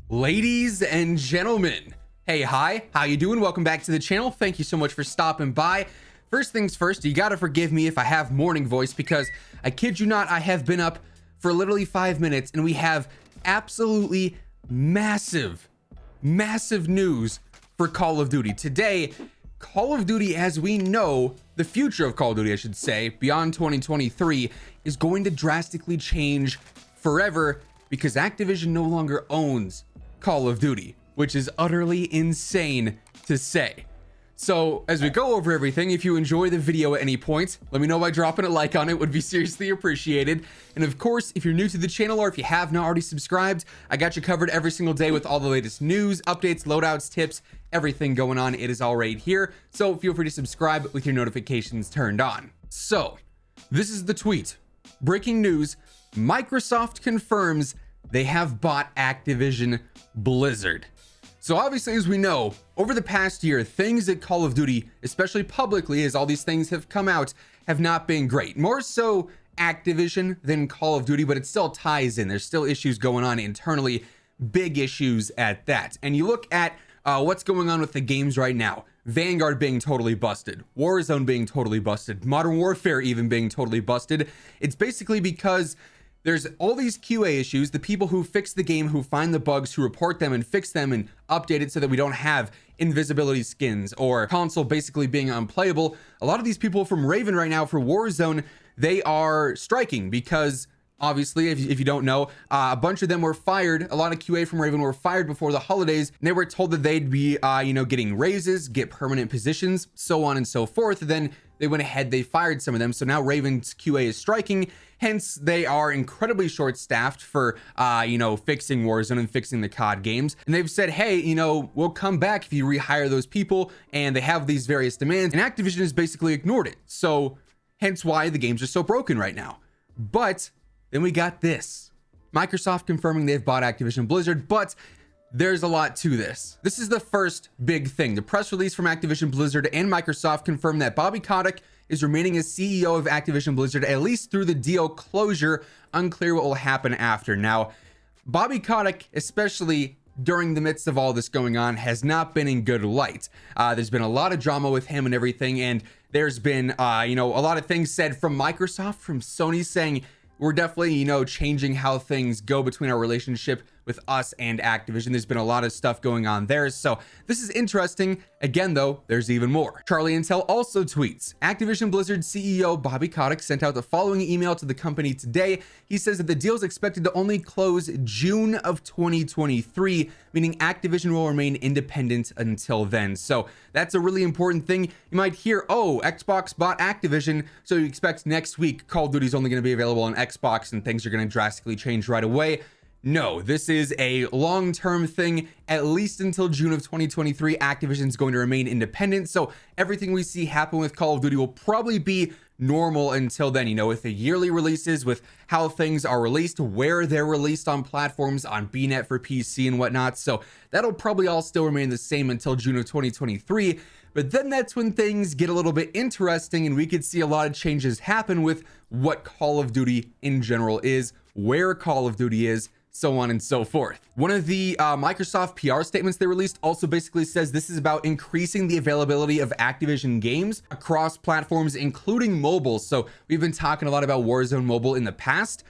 Ladies and gentlemen, hey, hi, how you doing? Welcome back to the channel. Thank you so much for stopping by. First things first, you gotta forgive me if I have morning voice because I kid you not, I have been up for literally 5 minutes and we have absolutely massive news for Call of Duty. Today, Call of Duty as we know, the future of Call of Duty, I should say, beyond 2023 is going to drastically change forever because Activision no longer owns Call of Duty, which is utterly insane to say. So as we go over everything, if you enjoy the video at any point, let me know by dropping a like on it, would be seriously appreciated. And of course, if you're new to the channel or if you have not already subscribed, I got you covered every single day with all the latest news, updates, loadouts, tips, everything going on. It is all right here. So feel free to subscribe with your notifications turned on. So this is the tweet. Breaking news, Microsoft confirms they have bought Activision Blizzard. So obviously, as we know, over the past year, things at Call of Duty, especially publicly, as all these things have come out, have not been great. More so Activision than Call of Duty, but it still ties in. There's still issues going on internally, big issues at that. And you look at what's going on with the games right now. Vanguard being totally busted, Warzone being totally busted, Modern Warfare even being totally busted. It's basically because there's all these QA issues, the people who fix the game, who find the bugs, who report them and fix them and update it so that we don't have invisibility skins or console basically being unplayable. A lot of these people from Raven right now for Warzone, they are striking because obviously, if you don't know, a bunch of them were fired. A lot of QA from Raven were fired before the holidays. And they were told that they'd be, getting raises, get permanent positions, so on and so forth. Then they went ahead, they fired some of them. So now Raven's QA is striking. Hence, they are incredibly short-staffed for, fixing Warzone and fixing the COD games. And they've said, hey, we'll come back if you rehire those people. And they have these various demands. And Activision has basically ignored it. So hence why the games are so broken right now. But then we got this. Microsoft confirming they've bought Activision Blizzard, but there's a lot to this. This is the first big thing. The press release from Activision Blizzard and Microsoft confirmed that Bobby Kotick is remaining as CEO of Activision Blizzard, at least through the deal closure. Unclear what will happen after. Now, Bobby Kotick, especially during the midst of all this going on, has not been in good light. There's been a lot of drama with him and everything, and there's been, a lot of things said from Microsoft, from Sony, saying, we're definitely, changing how things go between our relationship with us and Activision. There's been a lot of stuff going on there. So this is interesting. Again, though, there's even more. Charlie Intel also tweets, Activision Blizzard CEO Bobby Kotick sent out the following email to the company today. He says that the deal is expected to only close June of 2023, meaning Activision will remain independent until then. So that's a really important thing. You might hear, oh, Xbox bought Activision, so you expect next week Call of Duty is only going to be available on Xbox and things are going to drastically change right away. No, this is a long-term thing, at least until June of 2023. Activision is going to remain independent. So everything we see happen with Call of Duty will probably be normal until then, with the yearly releases, with how things are released, where they're released on platforms, on BNet for PC and whatnot. So that'll probably all still remain the same until June of 2023. But then that's when things get a little bit interesting and we could see a lot of changes happen with what Call of Duty in general is, where Call of Duty is, so on and so forth. One of the Microsoft PR statements they released also basically says this is about increasing the availability of Activision games across platforms, including mobile. So we've been talking a lot about Warzone mobile in the past.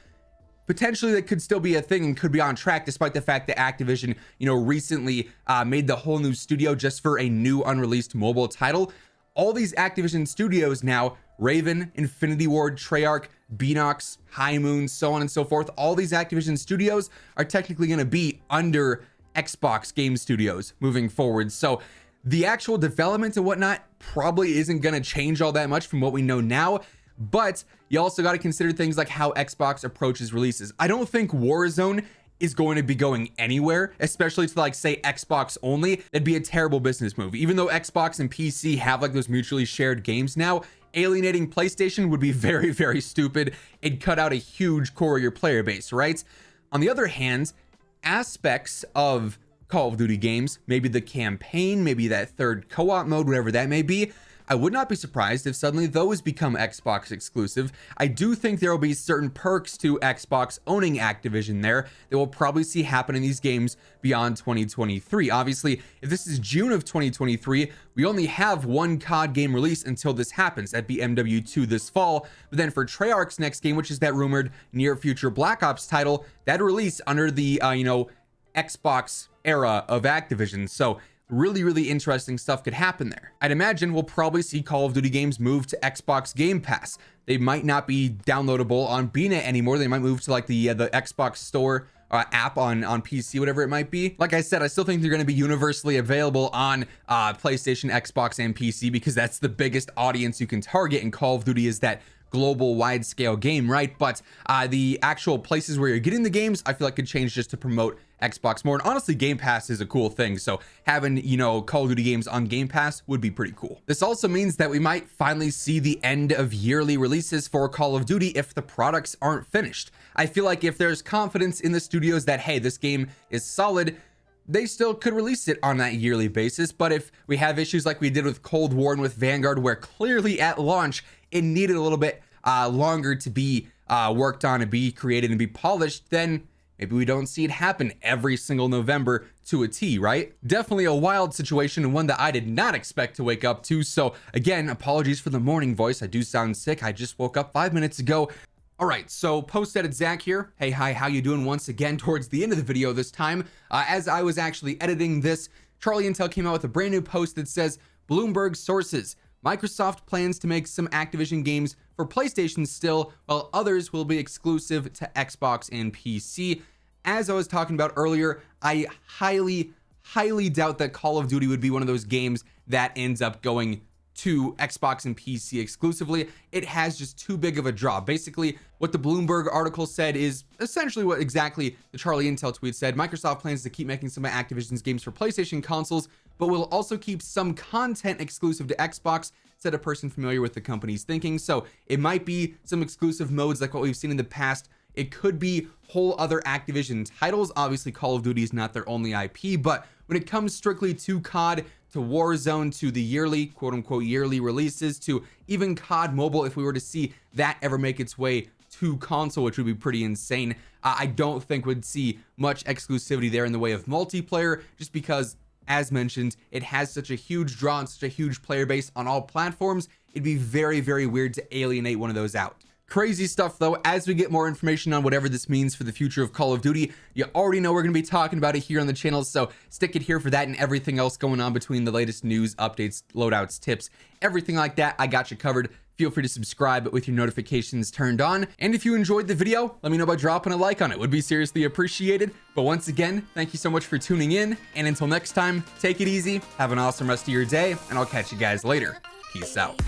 Potentially that could still be a thing and could be on track, despite the fact that Activision, recently made the whole new studio just for a new unreleased mobile title. All these Activision studios now, Raven, Infinity Ward, Treyarch, Beanox, High Moon, so on and so forth, all these Activision studios are technically going to be under Xbox Game Studios moving forward. So the actual development and whatnot probably isn't going to change all that much from what we know now. But you also got to consider things like how Xbox approaches releases. I don't think Warzone is going to be going anywhere, especially to say Xbox only. That'd be a terrible business move. Even though Xbox and PC have those mutually shared games now, alienating PlayStation would be very, very stupid. It'd cut out a huge core of your player base, right? On the other hand, aspects of Call of Duty games, maybe the campaign, maybe that third co-op mode, whatever that may be, I would not be surprised if suddenly those become Xbox exclusive. I do think there will be certain perks to Xbox owning Activision there that we'll probably see happen in these games beyond 2023. Obviously, if this is June of 2023, we only have one COD game release until this happens at MW2 this fall. But then for Treyarch's next game, which is that rumored near future Black Ops title, that release under the Xbox era of Activision. So really interesting stuff could happen there. I'd imagine we'll probably see Call of Duty games move to Xbox Game Pass. They might not be downloadable on BNet anymore. They might move to like the Xbox Store app on PC, whatever it might be. Like I said, I still think they're going to be universally available on PlayStation, Xbox, and PC because that's the biggest audience you can target, and Call of Duty is that global wide scale game, right? But the actual places where you're getting the games, I feel like could change just to promote Xbox more. And honestly, Game Pass is a cool thing, so having Call of Duty games on Game Pass would be pretty cool. This also means that we might finally see the end of yearly releases for Call of Duty if the products aren't finished. I feel like if there's confidence in the studios that, hey, this game is solid, they still could release it on that yearly basis. But if we have issues like we did with Cold War and with Vanguard, where clearly at launch it needed a little bit longer to be worked on and be created and be polished, then maybe we don't see it happen every single November to a T, right? Definitely a wild situation, and one that I did not expect to wake up to. So again, apologies for the morning voice. I do sound sick. I just woke up 5 minutes ago. All right, so post-edit Zach here. Hey, hi, how you doing? Once again, towards the end of the video this time, as I was actually editing this, Charlie Intel came out with a brand new post that says, Bloomberg sources, Microsoft plans to make some Activision games for PlayStation still, while others will be exclusive to Xbox and PC. As I was talking about earlier, I highly doubt that Call of Duty would be one of those games that ends up going to Xbox and PC exclusively. It has just too big of a draw. Basically, what the Bloomberg article said is essentially what exactly the Charlie Intel tweet said. Microsoft plans to keep making some of Activision's games for PlayStation consoles, but will also keep some content exclusive to Xbox, said a person familiar with the company's thinking. So it might be some exclusive modes like what we've seen in the past. It could be whole other Activision titles. Obviously, Call of Duty is not their only IP, but when it comes strictly to COD, to Warzone, to the yearly, quote unquote, yearly releases, to even COD Mobile, if we were to see that ever make its way to console, which would be pretty insane, I don't think we'd see much exclusivity there in the way of multiplayer, just because, as mentioned, it has such a huge draw and such a huge player base on all platforms. It'd be very weird to alienate one of those out. Crazy stuff though. As we get more information on whatever this means for the future of Call of Duty, you already know we're going to be talking about it here on the channel, so stick it here for that and everything else going on between the latest news, updates, loadouts, tips, everything like that. I got you covered. Feel free to subscribe with your notifications turned on. And if you enjoyed the video, let me know by dropping a like on it. Would be seriously appreciated. But once again, thank you so much for tuning in. And until next time, take it easy, have an awesome rest of your day, and I'll catch you guys later. Peace out.